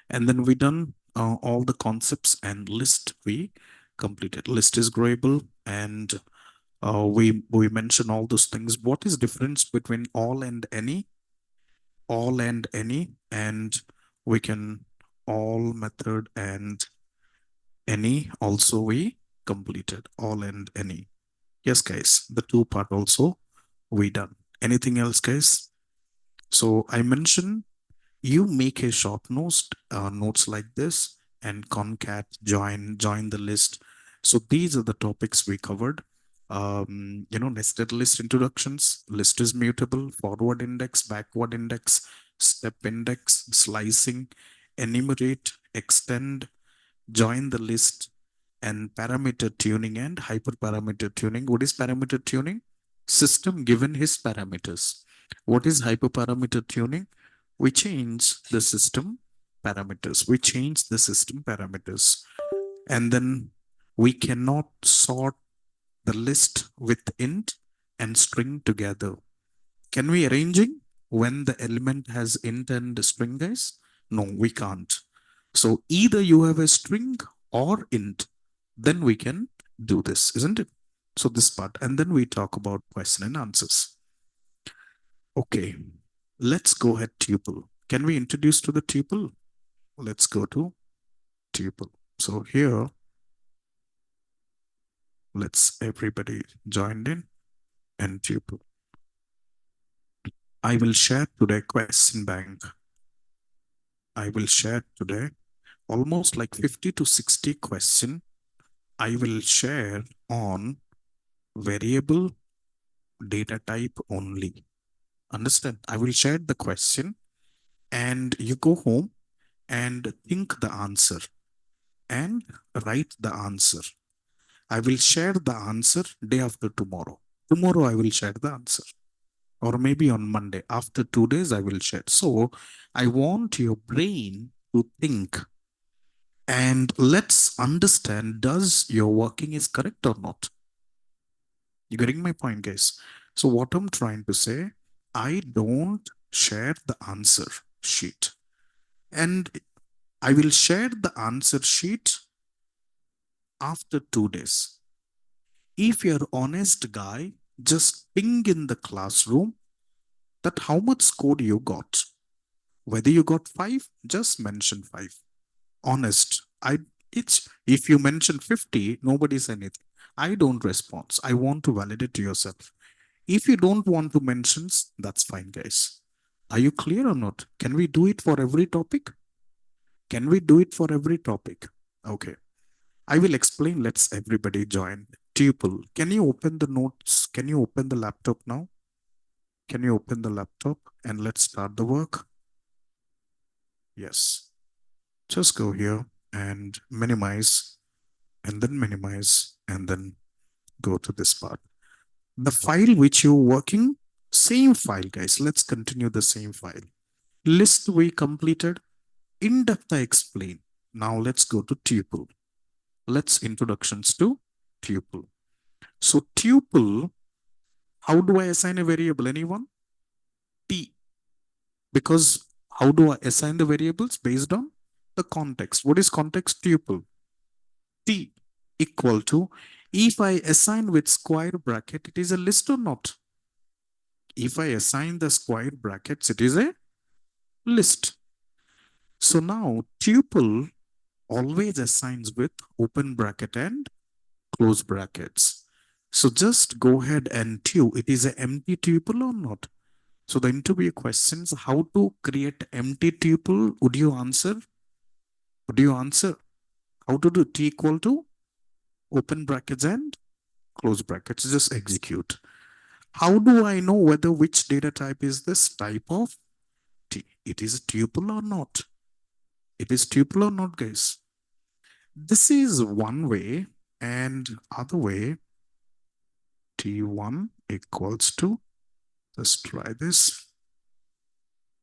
And then we done all the concepts and list we completed. List is growable, and we mention all those things. What is difference between all and any? All and any, and we can all method and any also we completed all and any. Yes, guys, the two part also we done. Anything else, guys? So I mentioned you make a short notes like this and concat join the list. So these are the topics we covered. Nested list introductions, list is mutable, forward index, backward index, step index, slicing, enumerate, extend, join the list, and parameter tuning and hyperparameter tuning. What is parameter tuning? System given his parameters. What is hyperparameter tuning? We change the system parameters. We change the system parameters. And then we cannot sort the list with int and string together. Can we arranging when the element has int and string, guys? No, we can't. So either you have a string or int, then we can do this, isn't it? So this part, and then we talk about question and answers. Okay, let's go ahead tuple. Can we introduce to the tuple? Let's go to tuple. So here, let's everybody joined in and tuple. I will share today question bank. I will share today almost like 50 to 60 question. I will share on variable data type only. Understand? I will share the question and you go home and think the answer and write the answer. I will share the answer day after tomorrow. Tomorrow I will share the answer. Or maybe on Monday. After 2 days, I will share. So I want your brain to think and let's understand, does your working is correct or not? You getting my point, guys? So what I'm trying to say, I don't share the answer sheet. And I will share the answer sheet after 2 days. If you're honest guy, just ping in the classroom that how much score you got. Whether you got 5, just mention 5. Honest. It's if you mention 50, nobody says anything. I don't respond. I want to validate to yourself. If you don't want to mention, that's fine, guys. Are you clear or not? Can we do it for every topic? Can we do it for every topic? Okay. I will explain. Let's everybody join. Tuple. Can you open the notes? Can you open the laptop now? Can you open the laptop and let's start the work? Yes. Just go here and minimize and then go to this part. The file which you're working, same file, guys. Let's continue the same file. List we completed. In depth I explain. Now let's go to tuple. Let's introductions to tuple. So tuple, how do I assign a variable? Anyone? T. Because how do I assign the variables? Based on the context. What is context? Tuple. T equal to, if I assign with square bracket, it is a list or not? If I assign the square brackets, it is a list. So now tuple always assigns with open bracket and close brackets. So just go ahead and it is an empty tuple or not? So the interview questions, how to create empty tuple, would you answer? Would you answer? How to do T equal to open brackets and close brackets, just execute. How do I know whether which data type is this type of T? It is a tuple or not? It is tuple or not, guys? This is one way, and other way, T1 equals to, let's try this,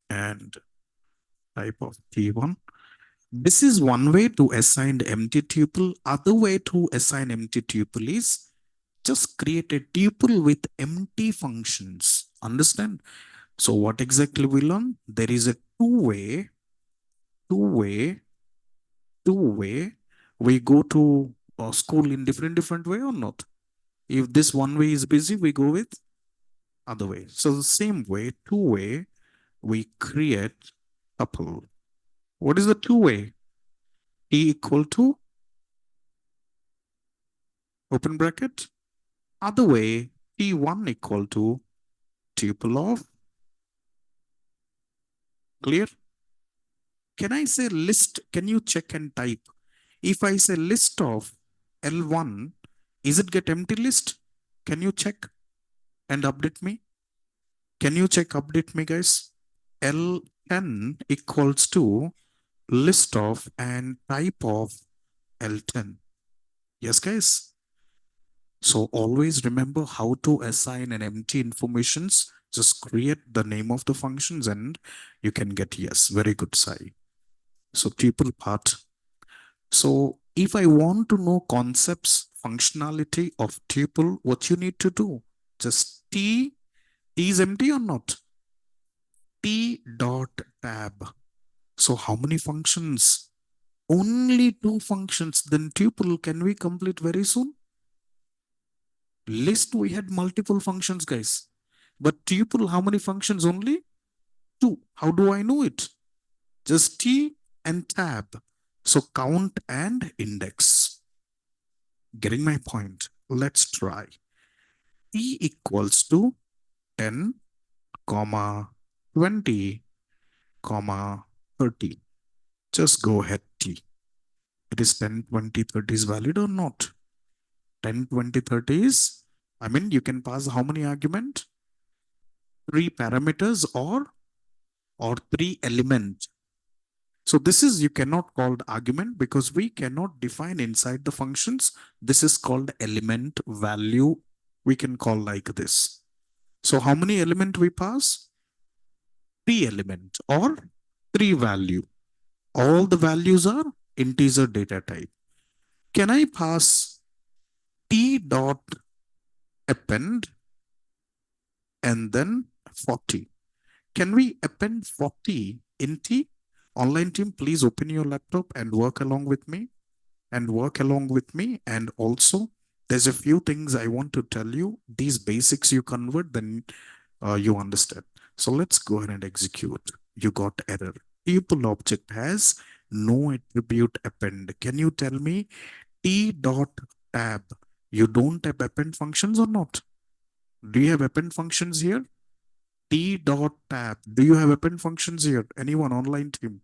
and type of T1. This is one way to assign empty tuple. Other way to assign empty tuple is just create a tuple with empty functions. Understand? So what exactly we learn? There is a two-way two-way, two-way, we go to school in different way or not? If this one way is busy, we go with other way. So the same way, two-way, we create tuple. What is the two-way? T equal to open bracket. Other way, T1 equal to tuple of, clear? Can I say list? Can you check and type? If I say list of L1, is it get empty list? Can you check and update me? Can you check update me, guys? L10 equals to list of and type of L10. Yes, guys. So always remember how to assign an empty informations. Just create the name of the functions and you can get yes. Very good, Sai. So tuple part. So if I want to know concepts, functionality of tuple, what you need to do? Just T is empty or not? T dot tab. So how many functions? Only two functions. Then tuple can we complete very soon? List we had multiple functions, guys. But tuple, how many functions? Only two. How do I know it? Just T and tab. So count and index. Getting my point? Let's try. T equals to 10, comma 20, comma 30. Just go ahead, T. It is 10, 20, 30 is valid or not? 10, 20, 30 is, I mean, you can pass how many argument? Three parameters or three element. So this is, you cannot call the argument because we cannot define inside the functions. This is called element value. We can call like this. So how many element we pass? Three element or three value. All the values are integer data type. Can I pass T dot append and then 40? Can we append 40 in T? Online team, please open your laptop and work along with me. And also, there's a few things I want to tell you. These basics you convert, then you understand. So let's go ahead and execute. You got error. Tuple object has no attribute append. Can you tell me T dot tab? You don't have append functions or not? Do you have append functions here? T dot tab. Do you have append functions here? Anyone online team?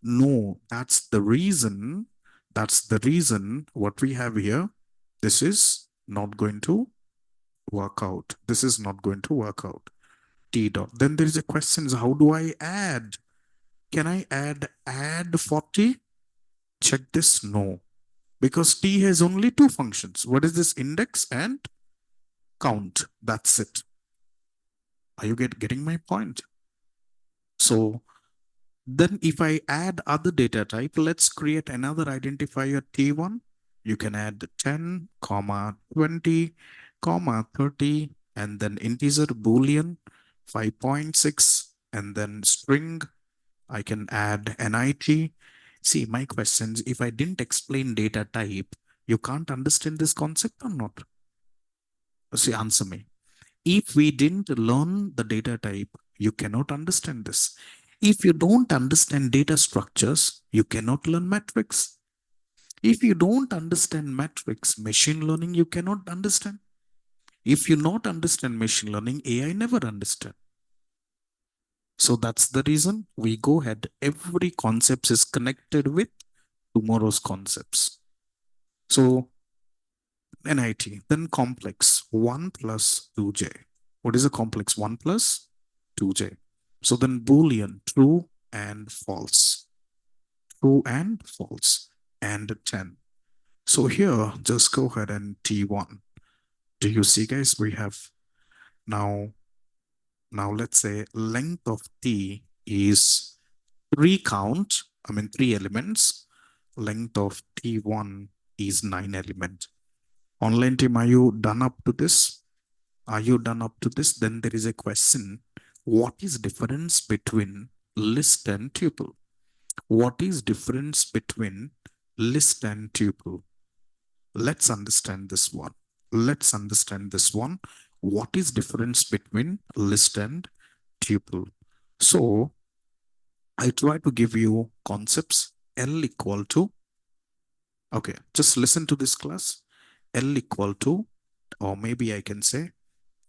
No, that's the reason. That's the reason what we have here. This is not going to work out. This is not going to work out. T dot. Then there is a question: how do I add? Can I add 40? Check this. No, because T has only two functions. What is this? Index and count. That's it. Are you getting my point? So then if I add other data type, let's create another identifier T1. You can add 10, comma 20, comma 30, and then integer boolean 5.6, and then string. I can add NIT. See, my questions, if I didn't explain data type, you can't understand this concept or not? See, answer me. If we didn't learn the data type, you cannot understand this. If you don't understand data structures, you cannot learn metrics. If you don't understand metrics, machine learning, you cannot understand. If you not understand machine learning, AI never understand. So that's the reason we go ahead. Every concept is connected with tomorrow's concepts. So NIT, then complex 1 plus 2j. What is a complex? 1 plus 2j. So then Boolean, true and false. True and false. And 10. So here, just go ahead and T1. Do you see, guys? We have now let's say length of T is 3 count. I mean 3 elements. Length of T1 is 9 element. Online team, are you done up to this? Are you done up to this? Then there is a question. What is difference between list and tuple? What is difference between list and tuple? Let's understand this one. Let's understand this one. What is difference between list and tuple? So I try to give you concepts. L equal to, okay, just listen to this class. L equal to, or maybe I can say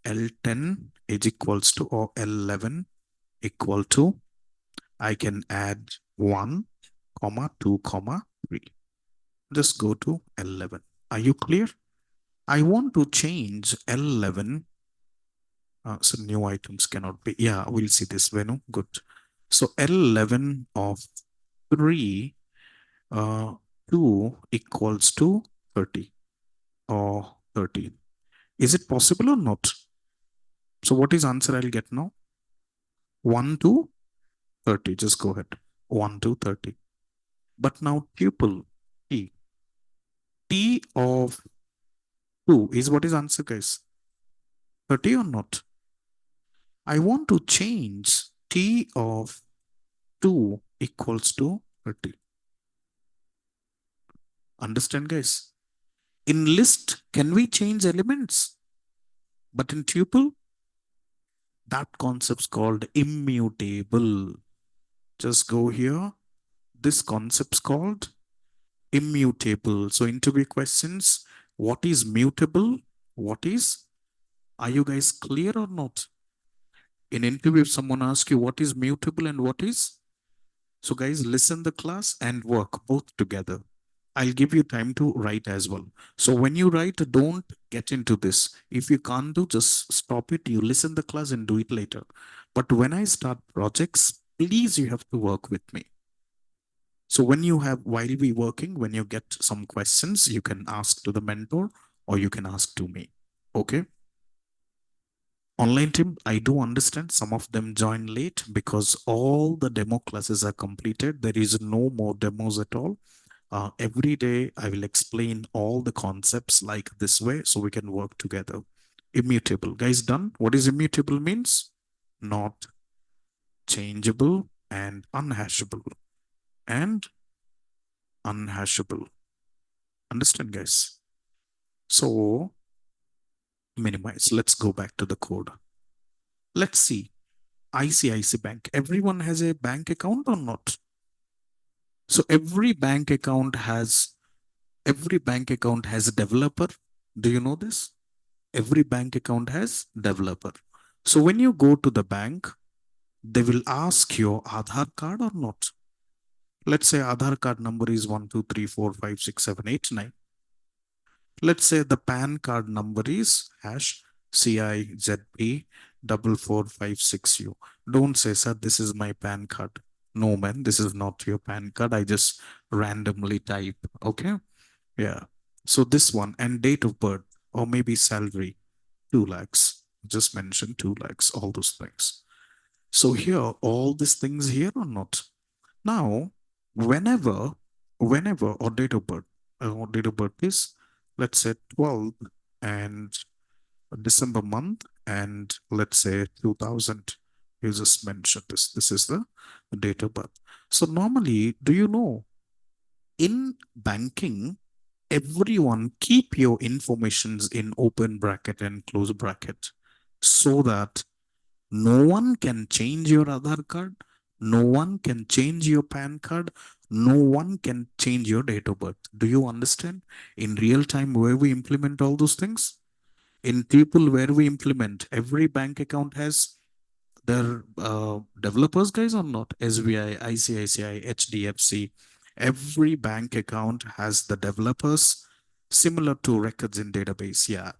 L10 is equals to, or L11 equal to, I can add 1, comma, 2, comma, 3. Just go to L11. Are you clear? I want to change L11. So new items cannot be. Yeah, we'll see this, Venu. Good. So L11 of 3, uh, 2 equals to 30 or 13. Is it possible or not? So what is answer I'll get now? 1 to 30. Just go ahead. 1 to 30. But now tuple T. T of 2 is what is answer, guys? 30 or not? I want to change T of 2 equals to 30. Understand, guys? In list, can we change elements? But in tuple, that concept's called immutable. Just go here. This concept's called immutable. So interview questions, what is mutable? What is? Are you guys clear or not? In interview, if someone asks you what is mutable and what is? So guys, listen the class and work both together. I'll give you time to write as well. So when you write, don't get into this. If you can't do, just stop it. You listen the class and do it later. But when I start projects, please, you have to work with me. So when you have, while we working, when you get some questions, you can ask to the mentor or you can ask to me. Okay. Online team, I do understand some of them join late because all the demo classes are completed. There is no more demos at all. Every day I will explain all the concepts like this way so we can work together. Immutable. Guys, done? What is immutable means? Not changeable and unhashable. And unhashable. Understand, guys? So minimize. Let's go back to the code. Let's see. ICICI Bank. Everyone has a bank account or not? So every bank account has a developer. Do you know this? Every bank account has developer. So when you go to the bank, they will ask your Aadhaar card or not. Let's say Aadhaar card number is 123456789. Let's say the PAN card number is hash CIZP 4456U. Don't say, sir, this is my PAN card. No, man, this is not your PAN card. I just randomly type. Okay. Yeah. So this one and date of birth or maybe salary, 2 lakhs. Just mention 2 lakhs, all those things. So here, all these things here or not? Now, whenever, or date of birth is, let's say 12 and December month, and let's say 2000. You just mentioned this. This is the date of birth. So normally, do you know, in banking, everyone keep your informations in open bracket and close bracket so that no one can change your Aadhaar card. No one can change your PAN card. No one can change your date of birth. Do you understand? In real time, where we implement all those things? In people where we implement, every bank account has their developers, guys, or not? SBI, ICICI, HDFC. Every bank account has the developers similar to records in database. Yeah.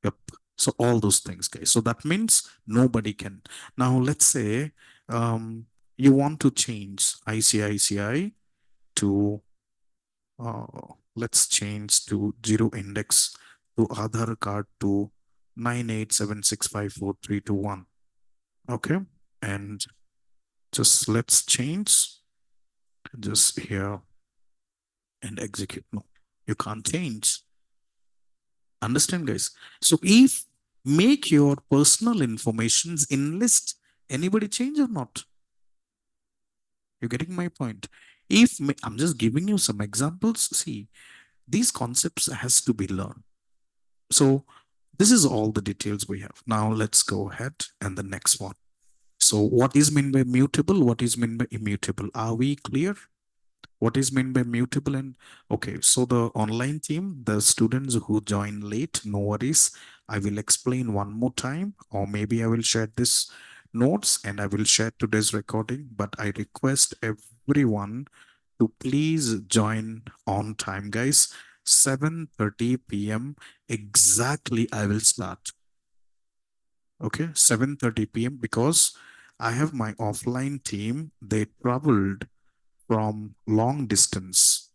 Yep. So all those things, guys. So that means nobody can. Now let's say you want to change ICICI to let's change to zero index to Aadhaar card to 987654321. Okay. And just let's change just here and execute. No, you can't change. Understand, guys? So if make your personal informations in list, anybody change or not? You're getting my point? If I'm just giving you some examples, see, these concepts has to be learned. So this is all the details we have. Now let's go ahead and the next one. So what is meant by mutable? What is meant by immutable? Are we clear? What is meant by mutable? And okay, so the online team, the students who join late, no worries. I will explain one more time, or maybe I will share this notes and I will share today's recording. But I request everyone to please join on time, guys. 7:30 p.m. exactly I will start. Okay, 7:30 p.m. because I have my offline team. They traveled from long distance.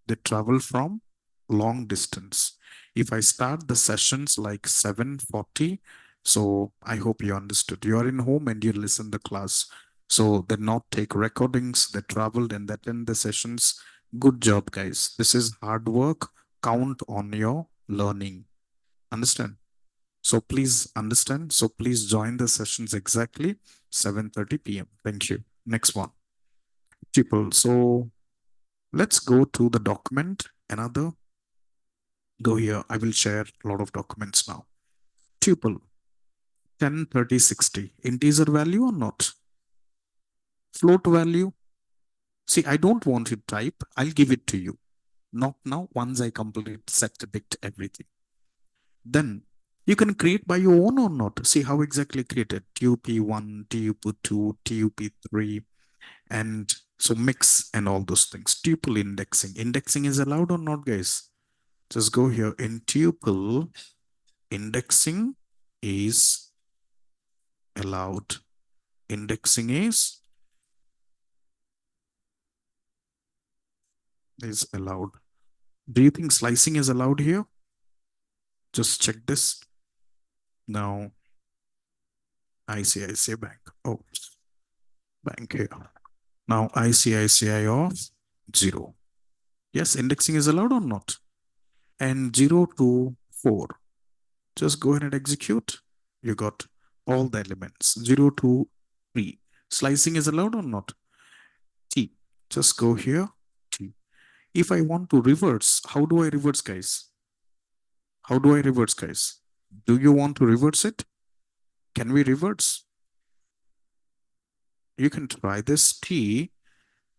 They travel from long distance. If I start the sessions like 7:40, so I hope you understood. You are in home and you listen the class. So they not take recordings, they traveled and they attend the sessions. Good job, guys. This is hard work. Count on your learning. Understand? So please understand. So please join the sessions exactly 7:30 p.m. Thank you. Next one. People. So let's go to the document. Another, go here. I will share a lot of documents now. Tuple 10, 30, 60. Integer value or not? Float value. See, I don't want you to type. I'll give it to you. Not now. Once I complete set, predict everything. Then you can create by your own or not. See how exactly created. TUP1, TUP2, TUP3, and so mix and all those things. Tuple indexing. Indexing is allowed or not, guys? Just go here in tuple. Indexing is allowed. Indexing is allowed. Do you think slicing is allowed here? Just check this. Now, ICICI Bank. Oh, bank here. Now, ICICI of 0. Yes, indexing is allowed or not? And 0 to 4. Just go ahead and execute. You got all the elements. 0 to 3. Slicing is allowed or not? T. Just go here. T. If I want to reverse, how do I reverse, guys? How do I reverse, guys? Do you want to reverse it? Can we reverse? You can try this. T.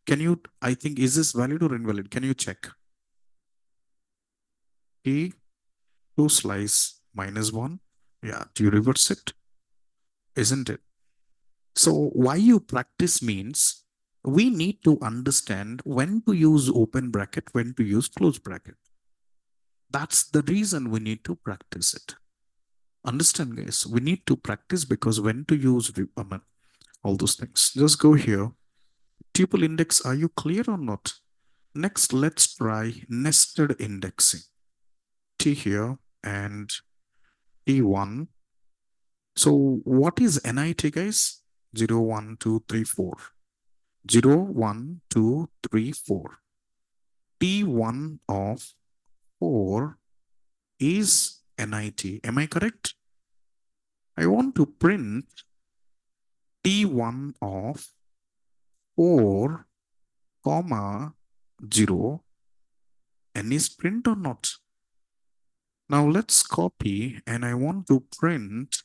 Can you, I think, is this valid or invalid? Can you check? T to slice -1. Yeah, do you reverse it? Isn't it? So why you practice means we need to understand when to use open bracket, when to use close bracket. That's the reason we need to practice it. Understand, guys? We need to practice because when to use all those things. Just go here. Tuple index, are you clear or not? Next, let's try nested indexing. T here and T1. So what is NIT, guys? 0, 1, 2, 3, 4. 0, 1, 2, 3, 4. T1 of 4 is NIT. Am I correct? I want to print T1 of 4, comma 0. N is print or not? Now let's copy and I want to print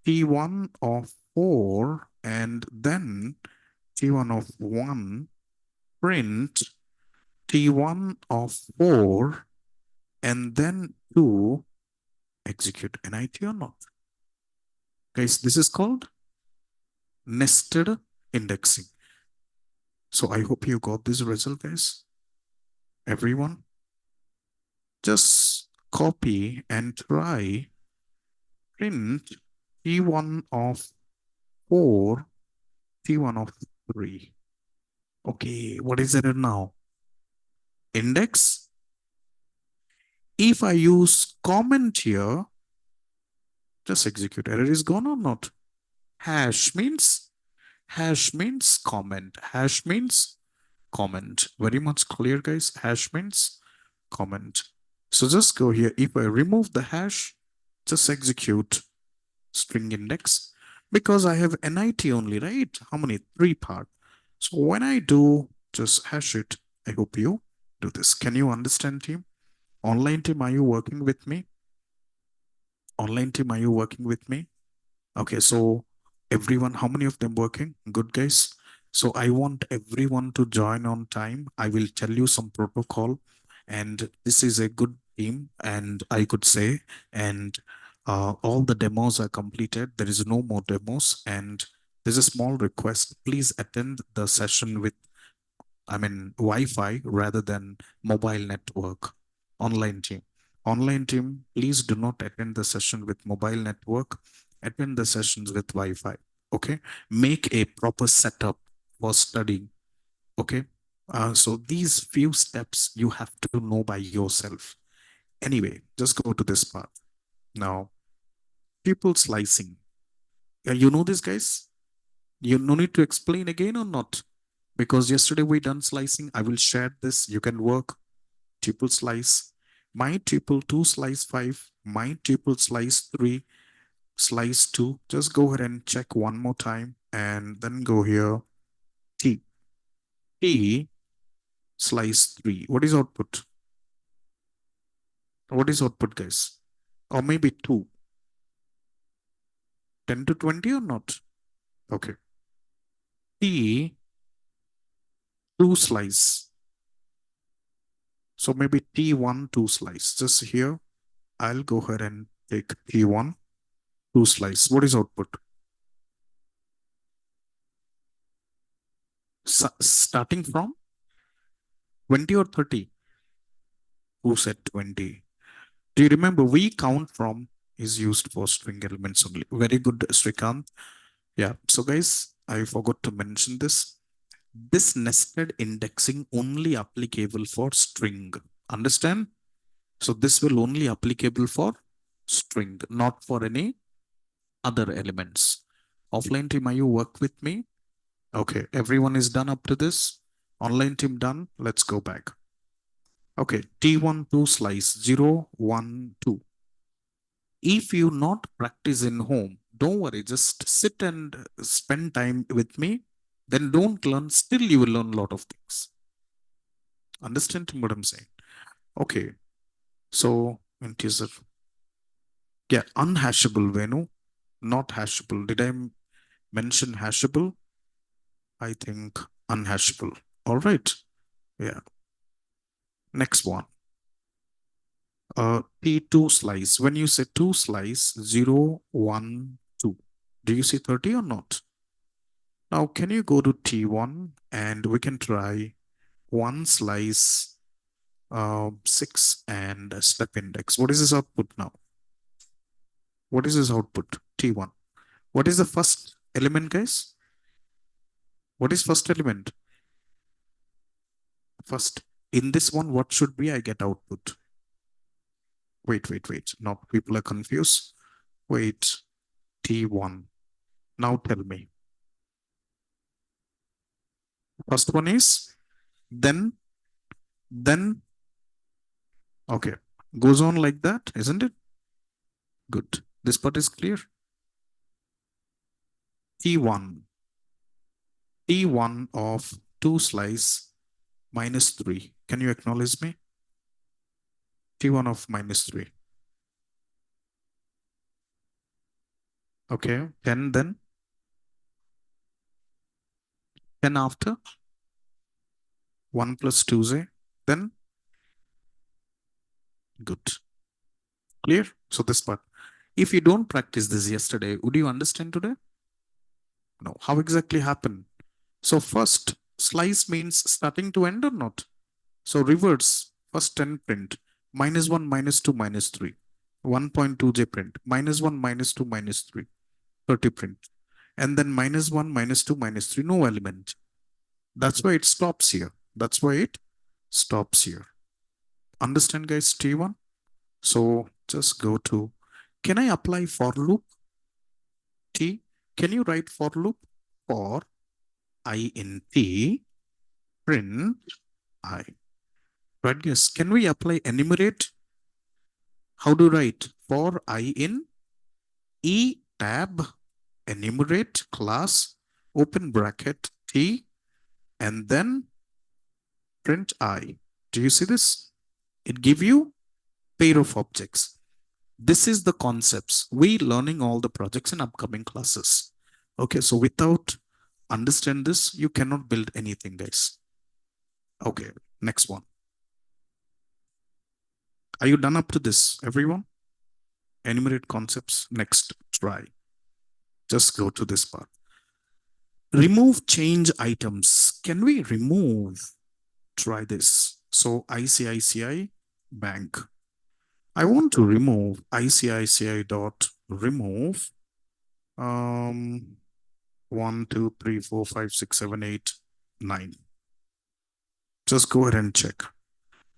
T1 of 4 and then T1 of 1, print T1 of 4 and then 2, execute NIT or not? Guys, this is called nested indexing. So I hope you got this result, guys. Everyone, just copy and try print T1 of 4, T1 of 3. Okay, what is it now? Index. If I use comment here, just execute. Error is gone or not? Hash means comment. Hash means comment. Very much clear, guys. Hash means comment. So just go here. If I remove the hash, just execute string index because I have NIT only, right? How many? 3 part. So when I do just hash it, I hope you do this. Can you understand, team? Online team, are you working with me? Online team, are you working with me? Okay, so everyone, how many of them working? Good guys. So I want everyone to join on time. I will tell you some protocol, and this is a good team, and I could say, and all the demos are completed. There is no more demos, and there's a small request. Please attend the session with, I mean, Wi-Fi rather than mobile network. Online team. Online team, please do not attend the session with mobile network. Attend the sessions with Wi-Fi. Okay. Make a proper setup for studying. Okay. So these few steps you have to know by yourself. Anyway, just go to this part. Now, pupil slicing. You know this, guys? You no need to explain again or not? Because yesterday we done slicing. I will share this. You can work tuple slice, my tuple 2 slice 5, my tuple slice 3, slice 2. Just go ahead and check one more time and then go here. T. T slice 3. What is output? What is output, guys? Or maybe 2. 10 to 20 or not? Okay. T 2 slice. So maybe T1 2 slice. Just here, I'll go ahead and take T1 2 slice. What is output? Starting from 20 or 30? Who said 20? Do you remember we count from is used for string elements only? Very good, Srikant. Yeah. So guys, I forgot to mention this. This nested indexing only applicable for string. Understand? So this will only applicable for string, not for any other elements. Offline team, are you work with me? Okay. Everyone is done up to this. Online team done. Let's go back. Okay. T1 2 slice 0, 1, 2. If you not practice in home, don't worry, just sit and spend time with me. Then don't learn, still you will learn a lot of things. Understand what I'm saying? Okay. So integer. Yeah, unhashable Venu, not hashable. Did I mention hashable? I think unhashable. All right. Yeah. Next one. T2 slice. When you say 2 slice, 0, 1, 2. Do you see 30 or not? Now, can you go to T1 and we can try 1 slice 6 and step index. What is this output now? What is this output? T1. What is the first element, guys? What is first element? First, in this one, what should be? I get output. Wait. Now people are confused. Wait, T1. Now tell me. First one is then, okay. Goes on like that, isn't it? Good. This part is clear. T1. T1 of 2 slice minus 3. Can you acknowledge me? T1 of minus 3. Okay. 10 then. 10 after. 1 plus 2z. Then. Good. Clear? So this part. If you don't practice this yesterday, would you understand today? No. How exactly happened? So first, slice means starting to end or not? So reverse. First 10 print. Minus 1, minus 2, minus 3. 1.2j print. Minus 1, minus 2, minus 3. 30 print. And then minus 1, minus 2, minus 3. No element. That's why it stops here. That's why it stops here. Understand, guys? T1. So just go to, can I apply for loop? T. Can you write for loop? For I in T, print I. Right, guys? Can we apply enumerate? How do you write? For I in E tab, enumerate class, open bracket, T, and then print I. Do you see this? It give you pair of objects. This is the concepts. We learning all the projects in upcoming classes. Okay, so without understand this, you cannot build anything, guys. Okay, next one. Are you done up to this, everyone? Enumerate concepts. Next, try. Just go to this part. Remove change items. Can we remove? Try this. So ICICI Bank. I want to remove ICICI dot remove 1, 2, 3, 4, 5, 6, 7, 8, 9. Just go ahead and check.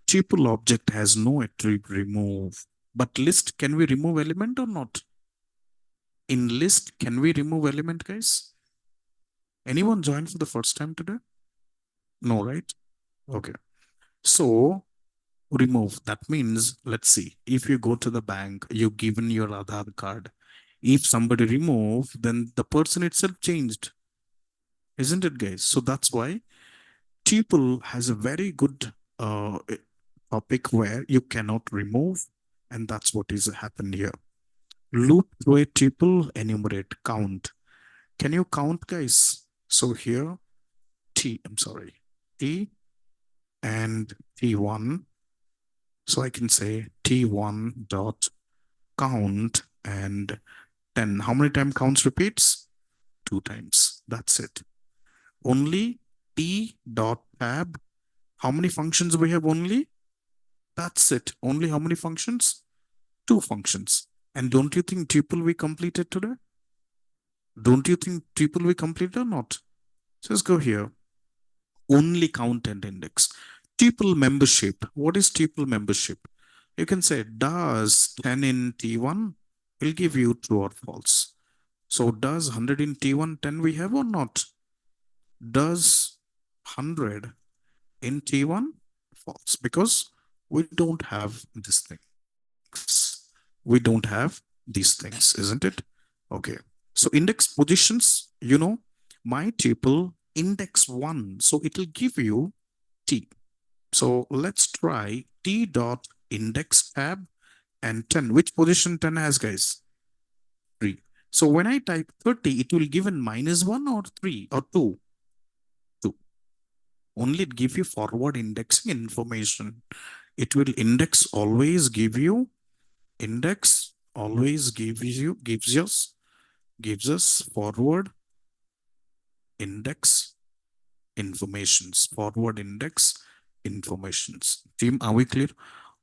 Tuple object has no attribute remove. But list, can we remove element or not? In list, can we remove element, guys? Anyone joined for the first time today? No, right? Okay. So remove. That means, let's see, if you go to the bank, you've given your Aadhaar card. If somebody remove, then the person itself changed. Isn't it, guys? So that's why tuple has a very good topic where you cannot remove, and that's what is happened here. Loop through a tuple, enumerate, count. Can you count, guys? So here, I'm sorry, T and T1. So I can say T1 dot count and 10. How many times counts repeats? 2 times. That's it. Only T dot tab. How many functions we have only? That's it. Only how many functions? 2 functions. And don't you think tuple we completed today? Don't you think tuple we completed or not? Just go here. Only count and index. Tuple membership. What is tuple membership? You can say, does 10 in T1 will give you true or false. So does 100 in T1 10 we have or not? Does 100 in T1 false? Because we don't have these things. We don't have these things, isn't it? Okay. So index positions, my tuple index 1. So it will give you T. So let's try T dot index tab and 10. Which position 10 has, guys? 3. So when I type 30, it will give in -1 or 3 or 2. 2. Only it give you forward indexing information. It will index always give you index always gives us forward index informations. Forward index informations. Team, are we clear?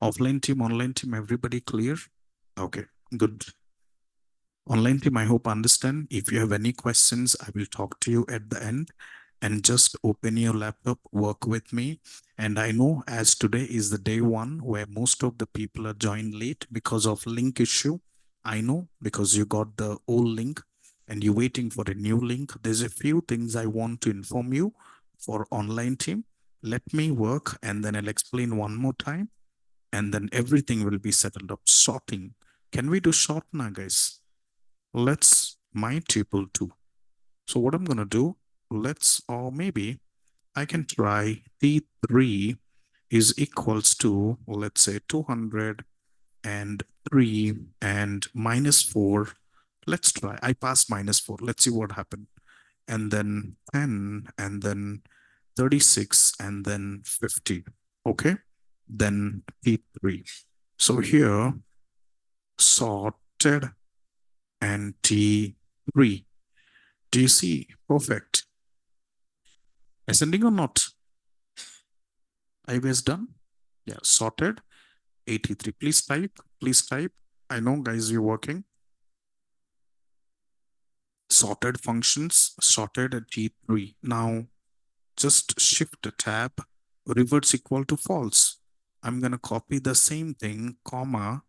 Offline team, online team, everybody clear? Okay, good. Online team, I hope understand. If you have any questions, I will talk to you at the end. And just open your laptop, work with me. And I know as today is the day 1 where most of the people are joined late because of link issue. I know because you got the old link and you're waiting for a new link. There's a few things I want to inform you for online team. Let me work and then I'll explain one more time and then everything will be settled up. Sorting. Can we do sort now, guys? Let's my tuple 2. So what I'm going to do, or maybe I can try T3 is equals to, let's say 203 and -4. Let's try. I passed -4. Let's see what happened. And then 10 and then 36 and then 50. Okay. Then T3. So here sorted and T3. Do you see? Perfect. Ascending or not? Are you guys done? Yeah, sorted. 83. Please type. Please type. I know, guys, you're working. Sorted functions, sorted at T3. Now, just shift a tab, reverse equal to false. I'm going to copy the same thing, comma,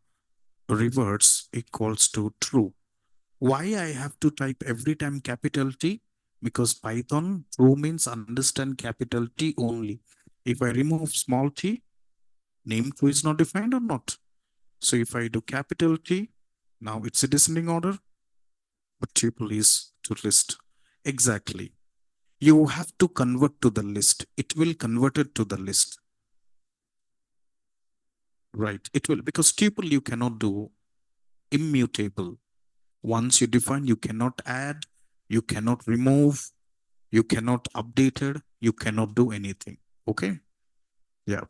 reverse equals to true. Why I have to type every time capital T? Because Python true means understand capital T only. If I remove small t, name true is not defined or not. So if I do capital T, now it's a descending order, but tuple is to list. Exactly. You have to convert to the list. It will convert it to the list, right? It will, because tuple you cannot do immutable. Once you define, you cannot add, you cannot remove, you cannot update it, you cannot do anything. Okay. Yeah.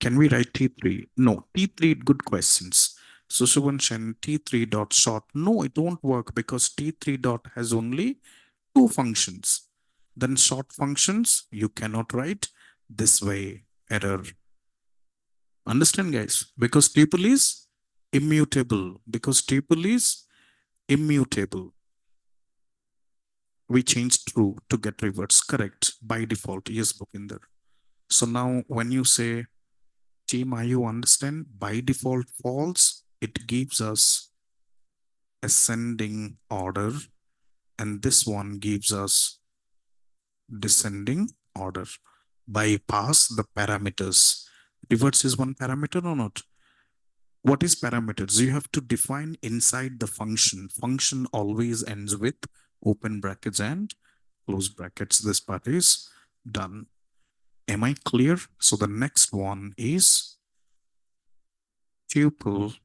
Can we write T3? No, T3, good questions. So Subhanshan, T3 dot short. No, it won't work because T3 dot has only two functions. Then short functions, you cannot write this way. Error. Understand, guys? Because tuple is immutable. Because tuple is immutable. We change true to get reverse. Correct. By default. Yes, Bhupinder. So now when you say team, are you understand? By default false, it gives us ascending order, and this one gives us descending order. Bypass the parameters. Reverse is one parameter or not? What is parameters? You have to define inside the function. Function always ends with open brackets and close brackets. This part is done. Am I clear? So the next one is tuple.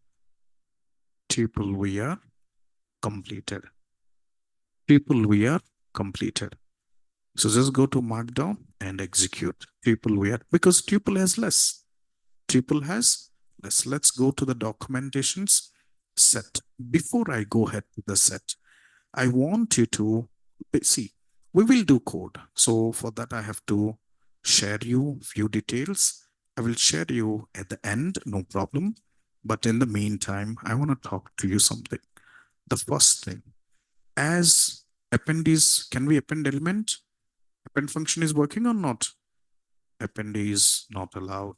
Tuple we are completed. Tuple we are completed. So just go to markdown and execute. Tuple we are, because tuple has less. Tuple has less. Let's go to the documentations set. Before I go ahead to the set, I want you to see, we will do code. So for that, I have to share you few details. I will share you at the end, no problem. But in the meantime, I want to talk to you something. The first thing, as append is, can we append element? Append function is working or not? Append is not allowed.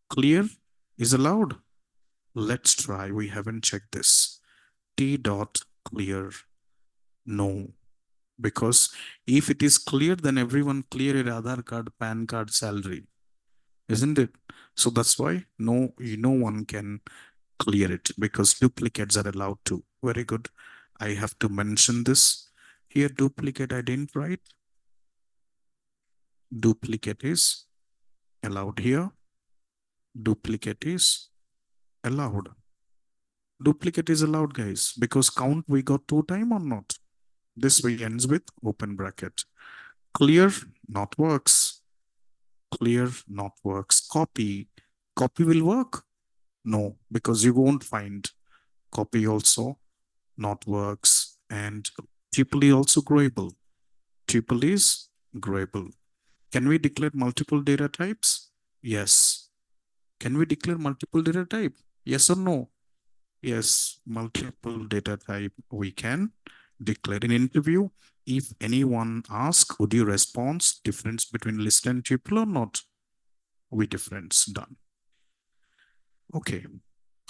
Clear is allowed. Let's try. We haven't checked this. T dot clear. No. Because if it is clear, then everyone clear your Aadhaar card, PAN card, salary, isn't it? So that's why no one can clear it, because duplicates are allowed to. Very good. I have to mention this here. Duplicate I didn't write. Duplicate is allowed here. Duplicate is allowed. Duplicate is allowed, guys, because count we got two time or not. This way ends with open bracket. Clear not works. Clear not works. Copy. Copy will work? No, because you won't find. Copy also not works. And tuple is also growable. Tuple is growable. Can we declare multiple data types? Yes. Can we declare multiple data type? Yes or no? Yes, multiple data type we can declare. In interview, if anyone asks, would you respond difference between list and tuple or not? We difference, done. Okay.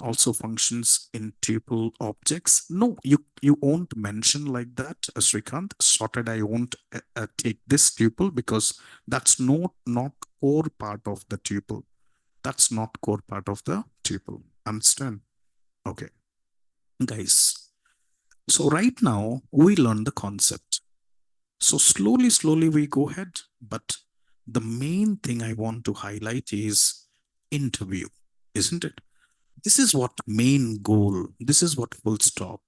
Also functions in tuple objects. No, you won't mention like that, Srikant. Sorted, I won't take this tuple because that's not core part of the tuple. That's not core part of the tuple. Understand? Okay, guys. So right now we learn the concept. So slowly we go ahead. But the main thing I want to highlight is interview, isn't it? This is what main goal. This is what full stop.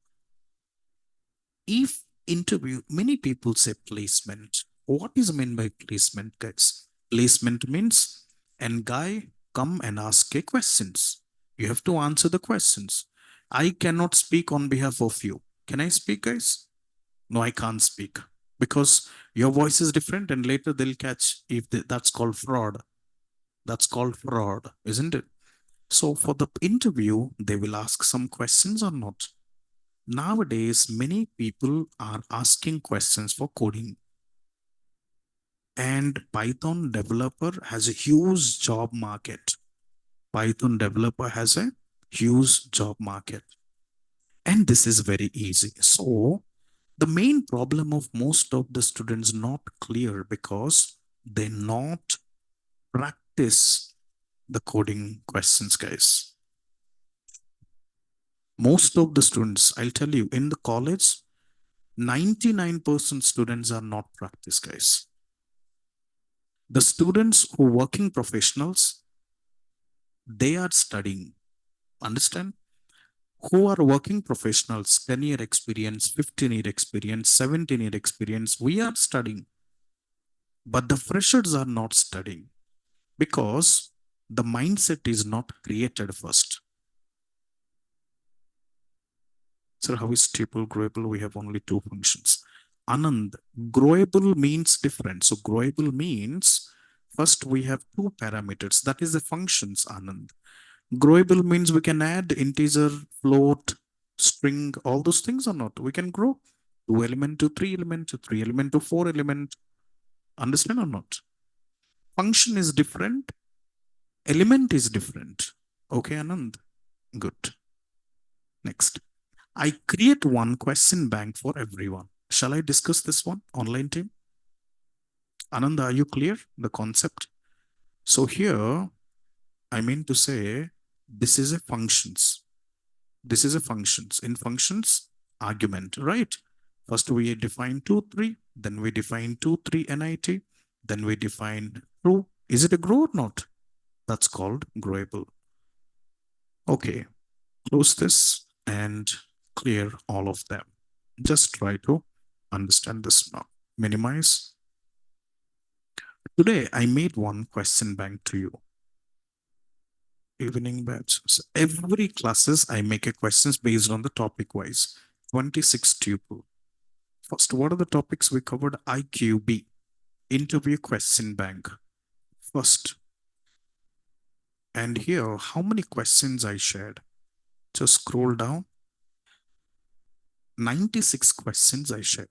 If interview, many people say placement. What is meant by placement, guys? Placement means and guy come and ask a questions. You have to answer the questions. I cannot speak on behalf of you. Can I speak, guys? No, I can't speak because your voice is different, and later they'll catch if that's called fraud. That's called fraud, isn't it? So for the interview, they will ask some questions or not. Nowadays, many people are asking questions for coding. And Python developer has a huge job market. Python developer has a huge job market. And this is very easy. So the main problem of most of the students not clear because they not practice the coding questions, guys. Most of the students, I'll tell you, in the college, 99% students are not practice guys. The students who working professionals, they are studying. Understand? Who are working professionals, 10-year experience, 15-year experience, 17-year experience, we are studying. But the freshers are not studying because the mindset is not created first. So how is tuple growable? We have only two functions. Anand, growable means different. So growable means first we have two parameters. That is the functions, Anand. Growable means we can add integer, float, string, all those things or not. We can grow two element to three element to three element to four element. Understand or not? Function is different. Element is different. Okay, Anand. Good. Next. I create one question bank for everyone. Shall I discuss this one, online team? Anand, are you clear? The concept. So here, I mean to say, this is a functions. This is a functions. In functions, argument, right? First we define 2, 3, then we define 2, 3 NIT, then we define true. Is it a grow or not? That's called growable. Okay, close this and clear all of them. Just try to understand this now. Minimize. Today, I made one question bank to you. Evening batch. So every classes, I make a questions based on the topic wise. 26 tuple. First, what are the topics we covered? IQB, interview question bank. First, and here, how many questions I shared? Just scroll down. 96 questions I shared.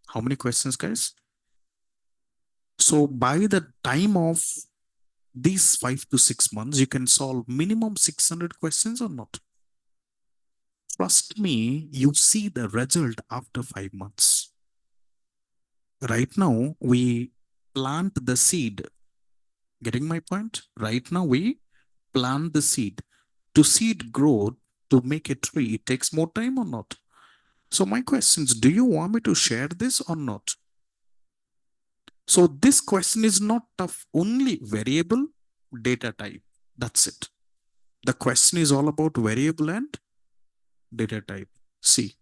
How many questions, guys? So by the time of these 5 to 6 months, you can solve minimum 600 questions or not. Trust me, you see the result after 5 months. Right now, we plant the seed. Getting my point? Right now, we plant the seed. To see it grow, to make a tree, it takes more time or not? So my questions, do you want me to share this or not? So this question is not of only variable data type. That's it. The question is all about variable and data type. See,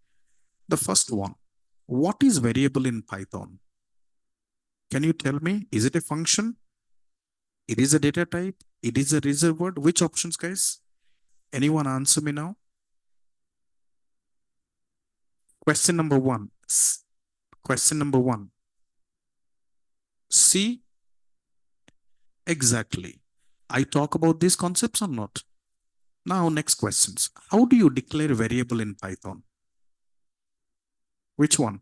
the first one, what is variable in Python? Can you tell me? Is it a function? It is a data type? It is a reserved word? Which options, guys? Anyone answer me now? Question number one. Question number one. See, exactly. I talk about these concepts or not? Now, next questions. How do you declare variable in Python? Which one?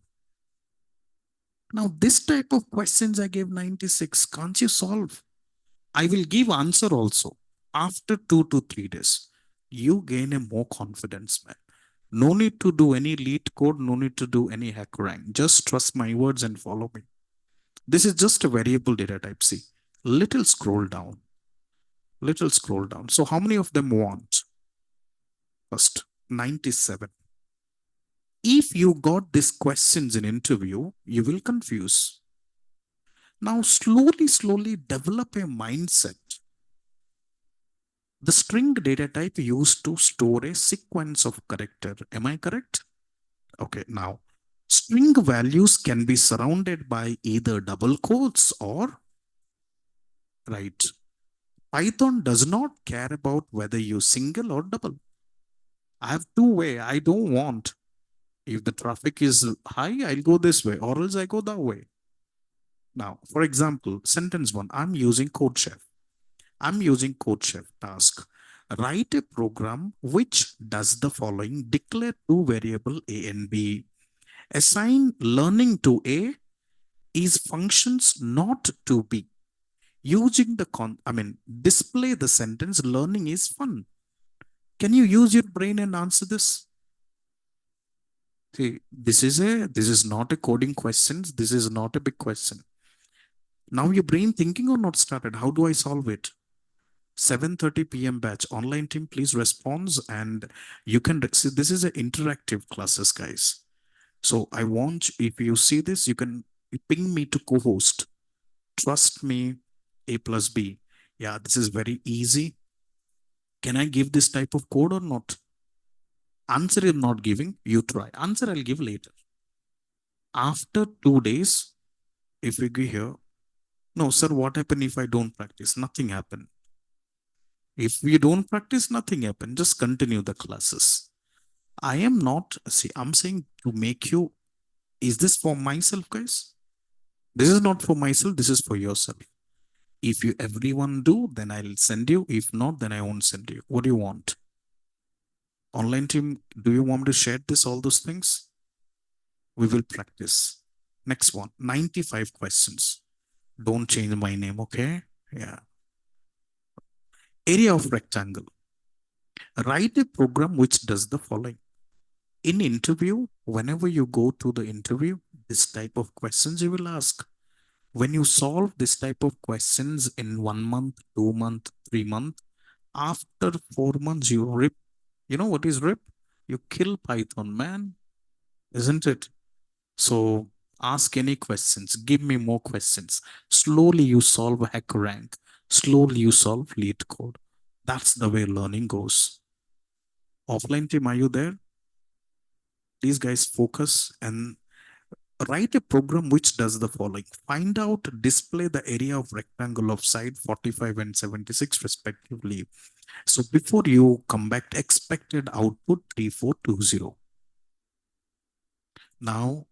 Now, this type of questions I gave 96. Can't you solve? I will give answer also. After 2 to 3 days, you gain a more confidence, man. No need to do any lead code, no need to do any hack rank. Just trust my words and follow me. This is just a variable data type. See, little scroll down, little scroll down. So how many of them want? First, 97. If you got these questions in interview, you will confuse. Now, slowly develop a mindset. The string data type used to store a sequence of character. Am I correct? Okay, now string values can be surrounded by either double quotes or right. Python does not care about whether you single or double. I have two way. I don't want. If the traffic is high, I'll go this way, or else I go that way. Now, for example, sentence one, I'm using CodeChef. I'm using CodeChef task. Write a program which does the following. Declare two variable A and B. Assign learning to A is functions not to B. Using the display the sentence learning is fun. Can you use your brain and answer this? See, this is not a coding question. This is not a big question. Now your brain thinking or not started. How do I solve it? 7:30 p.m. batch online team, please respond, and you can see this is an interactive classes, guys. So I want, if you see this, you can ping me to co-host. Trust me, A plus B. Yeah, this is very easy. Can I give this type of code or not? Answer you're not giving, you try. Answer I'll give later. After 2 days, if we go here, no, sir, what happened if I don't practice? Nothing happened. If we don't practice, nothing happened. Just continue the classes. I am not, see, I'm saying to make you, is this for myself, guys? This is not for myself, this is for yourself. If you everyone do, then I'll send you. If not, then I won't send you. What do you want? Online team, do you want me to share this, all those things? We will practice. Next one, 95 questions. Don't change my name, okay? Yeah. Area of rectangle. Write a program which does the following. In interview, whenever you go to the interview, this type of questions you will ask. When you solve this type of questions in 1 month, 2 month, 3 month, after 4 months, you rip. You know what is rip? You kill Python, man, isn't it? So ask any questions. Give me more questions. Slowly you solve hack rank. Slowly you solve lead code. That's the way learning goes. Offline team, are you there? These guys focus and write a program which does the following. Find out, display the area of rectangle of side 45 and 76 respectively. So before you come back, expected output 3420. Now,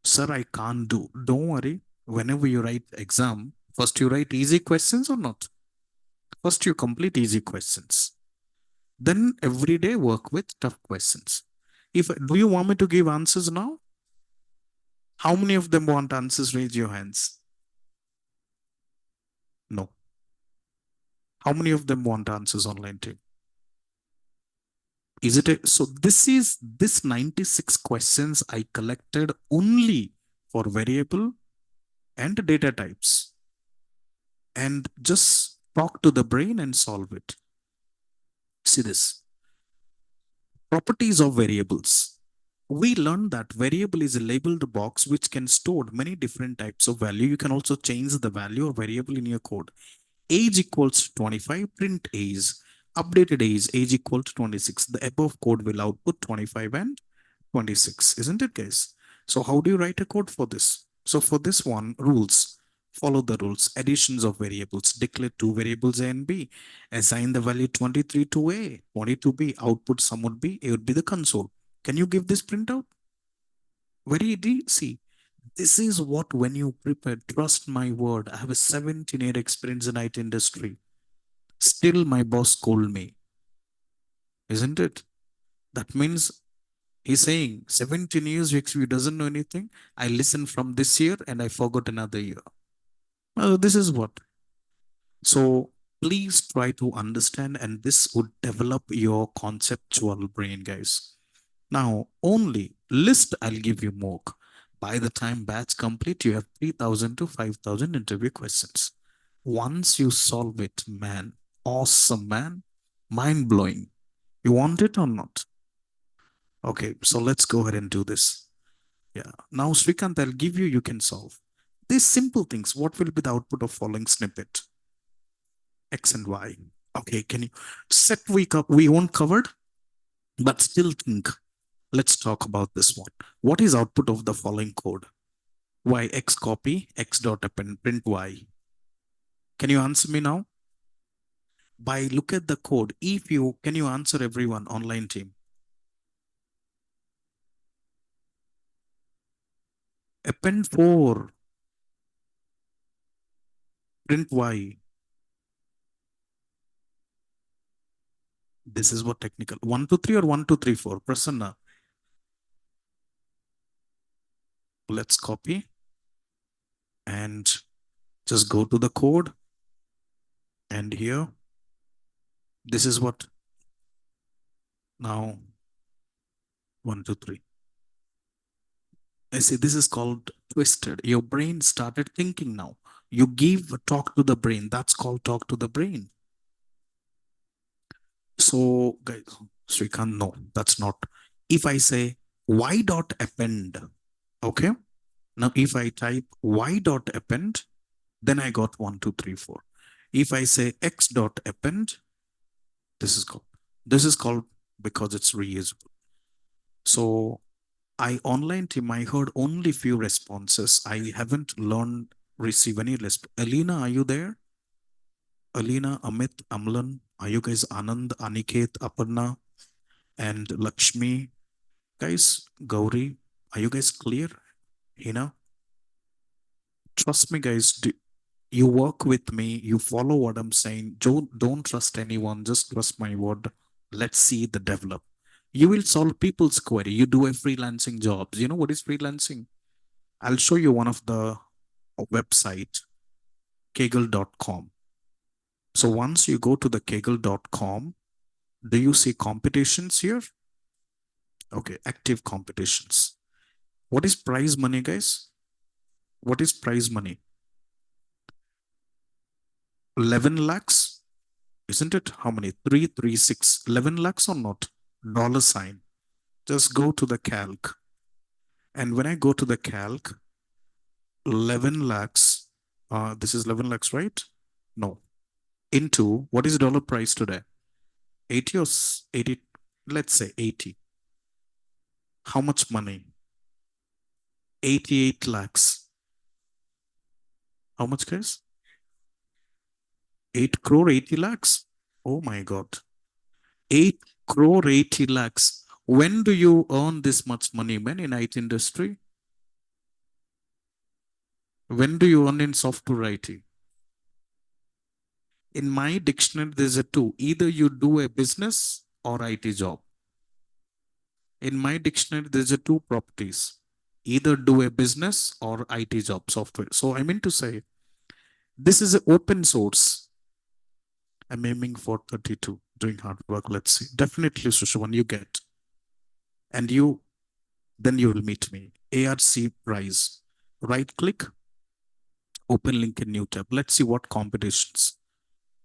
sir, I can't do. Don't worry. Whenever you write exam, first you write easy questions or not? First you complete easy questions. Then every day work with tough questions. If do you want me to give answers now? How many of them want answers? Raise your hands. No. How many of them want answers online team? Is it a, so this is this 96 questions I collected only for variable and data types, and just talk to the brain and solve it. See this. Properties of variables. We learned that variable is a labeled box which can store many different types of value. You can also change the value of variable in your code. Age equals to 25, print age. Updated age equal to 26. The above code will output 25 and 26, isn't it, guys? So how do you write a code for this? So for this one, rules. Follow the rules. Additions of variables. Declare two variables A and B. Assign the value 23 to A, 20 to B. Output sum would be, A would be the console. Can you give this printout? Very easy. See, this is what when you prepare, trust my word. I have a 17-year experience in IT industry. Still my boss scold me, isn't it? That means he's saying 17 years you doesn't know anything. I listened from this year and I forgot another year. This is what. So please try to understand, and this would develop your conceptual brain, guys. Now, only list I'll give you mock. By the time batch complete, you have 3,000 to 5,000 interview questions. Once you solve it, man, awesome, man, mind blowing. You want it or not? Okay, so let's go ahead and do this. Yeah. Now, Srikant, I'll give you, you can solve. These simple things, what will be the output of following snippet? X and Y. Okay, can you set week up? We won't covered, but still think. Let's talk about this one. What is output of the following code? Y X copy, X dot append, print Y. Can you answer me now? By look at the code. If you, can you answer everyone online team? Append 4, print Y. This is what technical. 1, 2, 3 or 1, 2, 3, 4. Prasanna. Let's copy and just go to the code. And here, this is what now 1, 2, 3. I see this is called twisted. Your brain started thinking now. You give a talk to the brain. That's called talk to the brain. So, guys, Srikant, no, that's not. If I say y dot append. Okay. Now, if I type y dot append, then I got 1, 2, 3, 4. If I say x dot append, this is called, this is called because it's reusable. So I online team, I heard only few responses. I haven't learned receive any list. Alina, are you there? Alina, Amit, Amlan, are you guys Anand, Aniket, Aparna, and Lakshmi? Guys, Gauri, are you guys clear? Hina, trust me, guys. You work with me, you follow what I'm saying. Don't trust anyone, just trust my word. Let's see the develop. You will solve people's query. You do a freelancing jobs. You know what is freelancing? I'll show you one of the website, kaggle.com. So once you go to the kaggle.com, do you see competitions here? Okay, active competitions. What is prize money, guys? What is prize money? 11 lakhs, isn't it? How many? 336. 11 lakhs or not? Dollar sign. Just go to the calc. And when I go to the calc, 11 lakhs, this is 11 lakhs, right? No. Into what is dollar price today? 80 or 80, let's say 80. How much money? 88 lakhs. How much, guys? 8 crore 80 lakhs. Oh my God. 8 crore 80 lakhs. When do you earn this much money, man, in IT industry? When do you earn in software IT? In my dictionary, there's a two. Either you do a business or IT job. In my dictionary, there's a two properties. Either do a business or IT job software. So I mean to say, this is open source. I'm aiming for 32, doing hard work. Let's see. Definitely, Sushavan, you get. And you, then you will meet me. ARC prize. Right click, open link in new tab. Let's see what competitions.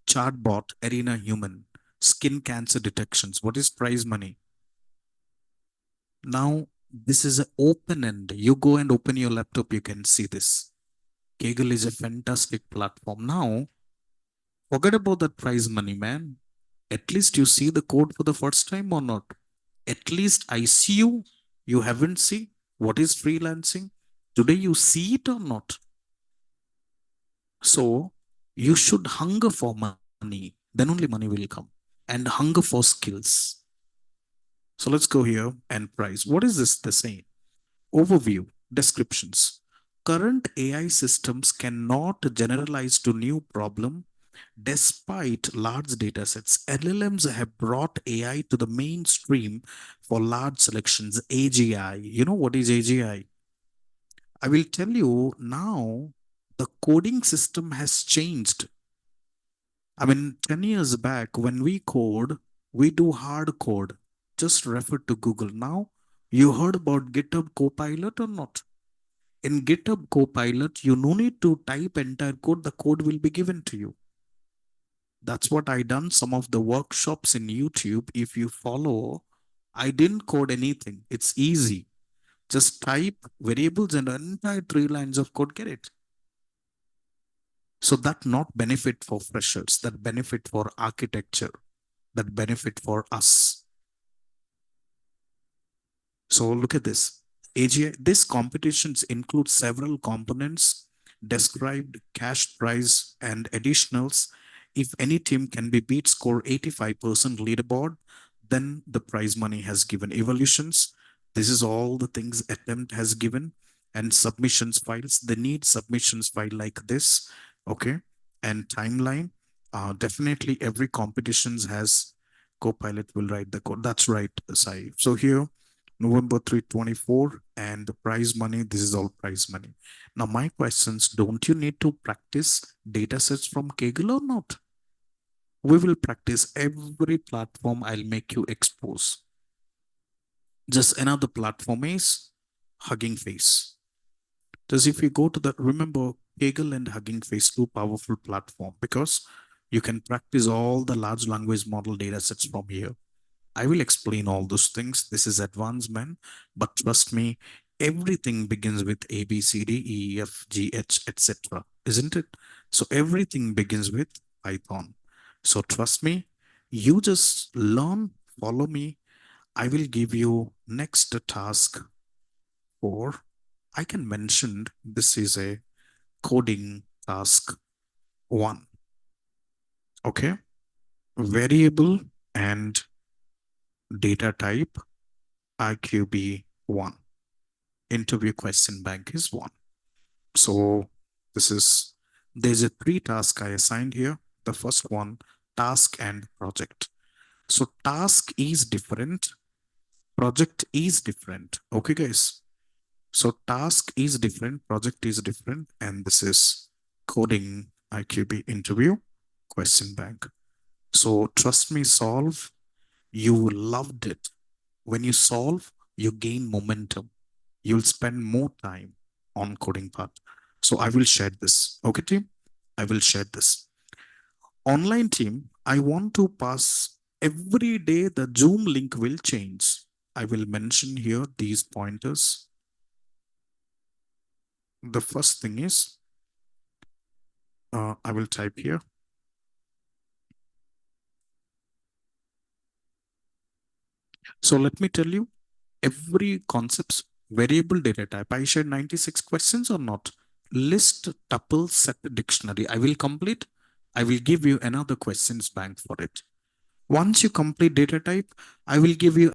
Chatbot, arena human, skin cancer detections. What is prize money? Now, this is an open end. You go and open your laptop, you can see this. Kaggle is a fantastic platform. Now, forget about that prize money, man. At least you see the code for the first time or not. At least I see you. You haven't seen what is freelancing. Today you see it or not. So you should hunger for money. Then only money will come. And hunger for skills. So let's go here and price. What is this? The same. Overview, descriptions. Current AI systems cannot generalize to new problem despite large data sets. LLMs have brought AI to the mainstream for large selections. AGI. You know what is AGI? I will tell you now, the coding system has changed. I mean, 10 years back, when we code, we do hard code. Just refer to Google. Now, you heard about GitHub Copilot or not? In GitHub Copilot, you no need to type entire code. The code will be given to you. That's what I done. Some of the workshops in YouTube, if you follow, I didn't code anything. It's easy. Just type variables and entire 3 lines of code, get it. So that not benefit for freshers, that benefit for architecture, that benefit for us. So look at this. AGI, this competitions include several components described, cash prize, and additionals. If any team can be beat score 85% leaderboard, then the prize money has given evolutions. This is all the things attempt has given, and submissions files. They need submissions file like this. Okay. And timeline. Definitely every competitions has Copilot will write the code. That's right, Sai. So here November 324 and the prize money, this is all prize money. Now my questions, don't you need to practice data sets from Kaggle or not? We will practice every platform. I'll make you expose. Just another platform is Hugging Face. Just if you go to the, remember Kaggle and Hugging Face, two powerful platform because you can practice all the large language model data sets from here. I will explain all those things. This is advanced, man. But trust me, everything begins with A, B, C, D, E, F, G, H, etc. Isn't it? So everything begins with Python. So trust me, you just learn, follow me. I will give you next task for, I can mention this is a coding task one. Okay. Variable and data type IQB one. Interview question bank is one. So this is, there's a three task I assigned here. The first one, task and project. So task is different, project is different. Okay, guys. So task is different, project is different, and this is coding IQB interview question bank. So trust me, solve. You loved it. When you solve, you gain momentum. You'll spend more time on coding part. So I will share this. Okay, team? I will share this. Online team, I want to pass every day the Zoom link will change. I will mention here these pointers. The first thing is, I will type here. So let me tell you every concepts, variable data type. I shared 96 questions or not. List, tuple, set dictionary. I will complete. I will give you another questions bank for it. Once you complete data type, I will give you